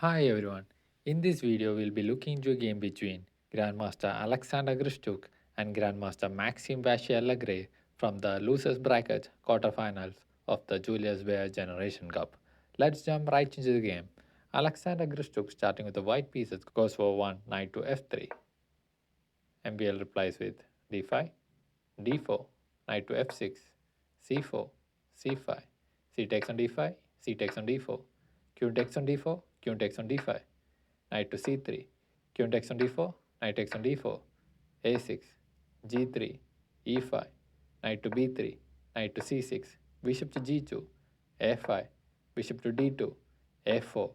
Hi everyone. In this video, we'll be looking into a game between Grandmaster Alexander Grischuk and Grandmaster Maxime Vachier-Lagré from the losers bracket quarterfinals of the Julius Baer Generation Cup. Let's jump right into the game. Alexander Grischuk, starting with the white pieces, goes for 1 knight to f3. MVL replies with d5, d4, knight to f6, c4, c5, c takes on d5, c takes on d4, q takes on d4, q takes on d5, knight to c3, q takes on d4, knight takes on d4, a6, g3, e5, knight to b3, knight to c6, bishop to g2, a5, bishop to d2, a4.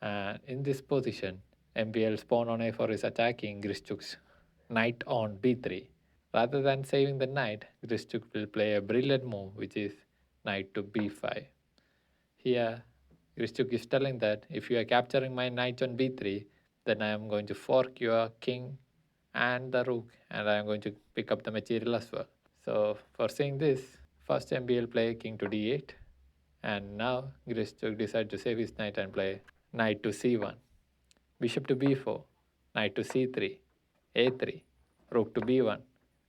And in this position, MVL's pawn on a4 is attacking Grischuk's knight on b3. Rather than saving the knight, Grischuk will play a brilliant move, which is knight to b5. Here, Grischuk is telling that if you are capturing my knight on b3, then I am going to fork your king and the rook, and I am going to pick up the material as well. So for seeing this, first MBL play king to d8, and now Grischuk decided to save his knight and play knight to c1, bishop to b4, knight to c3, a3, rook to b1,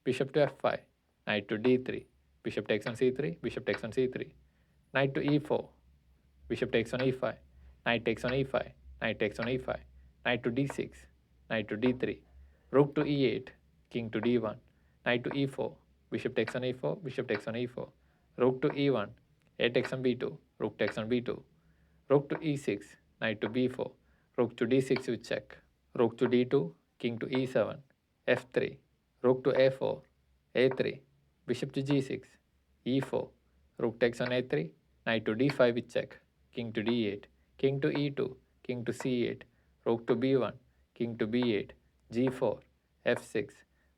bishop to f5, knight to d3, bishop takes on c3, bishop takes on c3, knight to e4, bishop takes on e5, knight takes on e5, knight takes on e5, knight to d6, knight to d3, rook to e8, king to d1, knight to e4, bishop takes on e4, bishop takes on e4, rook to e1, a takes on b2, rook takes on b2, rook to e6, knight to b4, rook to d6 with check, rook to d2, king to e7, f3, rook to a4, a3, bishop to g6, e4, rook takes on a3, knight to d5 with check, king to d8, king to e2, king to c8, rook to b1, king to b8, g4, f6,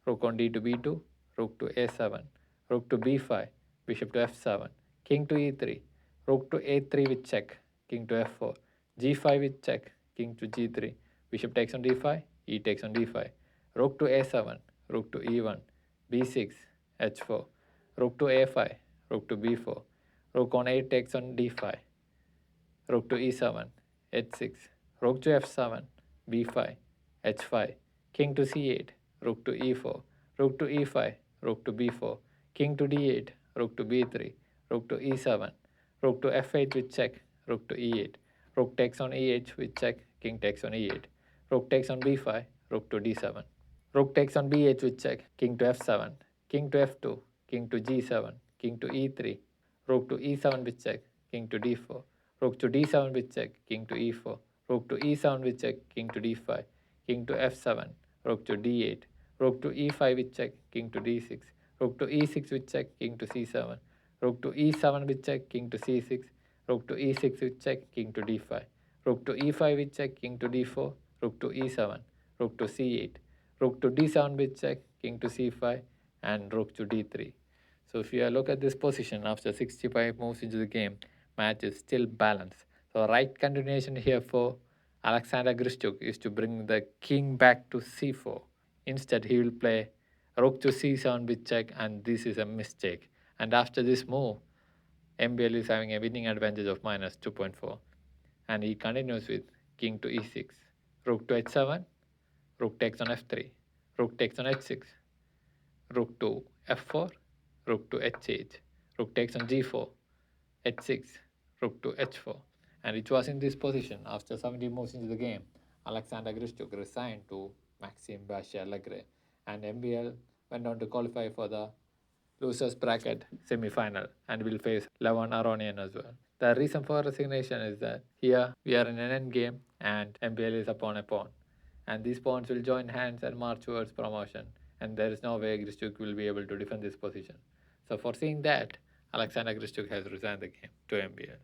rook on d to b2, rook to a7, rook to b5, bishop to f7, king to e3, rook to a3 with check, king to f4, g5 with check, king to g3, bishop takes on d5, e takes on d5, rook to a7, rook to e1, b6, h4, rook to a5, rook to b4, rook on a takes on d5, rook to e7, h6, rook to f7, b5, h5, king to c8, rook to e4, rook to e5, rook to b4, king to d8, rook to b3, rook to e7, rook to f8 with check, rook to e8, rook takes on e8 with check, king takes on e8, rook takes on b5, rook to d7, rook takes on b8 with check, king to f7, king to f2, king to g7, king to e3, rook to e7 with check, king to d4, rook to d7 with check, king to e4, rook to e7 with check, king to d5, king to f7, rook to d8, rook to e5 with check, king to d6, rook to e6 with check, king to c7, rook to e7 with check, king to c6, rook to e6 with check, king to d5, rook to e5 with check, king to d4, rook to e7, rook to c8, rook to d7 with check, king to c5, and rook to d3. So if you look at this position after 65 moves into the game, match is still balanced. So right continuation here for Alexander Grischuk is to bring the king back to c4. Instead, he will play rook to c7 with check, and this is a mistake. And after this move, MBL is having a winning advantage of minus 2.4. And he continues with king to e6, rook to h7, rook takes on f3, rook takes on h6, rook to f4, rook to h8, rook takes on g4, h6, rook to h4. And it was in this position, after 70 moves into the game, Alexander Grischuk resigned to Maxime Vachier-Lagré, and MVL went on to qualify for the losers bracket semi-final and will face Levon Aronian as well. The reason for resignation is that here we are in an end game and MVL is upon a pawn, and these pawns will join hands and march towards promotion, and there is no way Grischuk will be able to defend this position. So foreseeing that, Alexander Grischuk has resigned the game to MVL.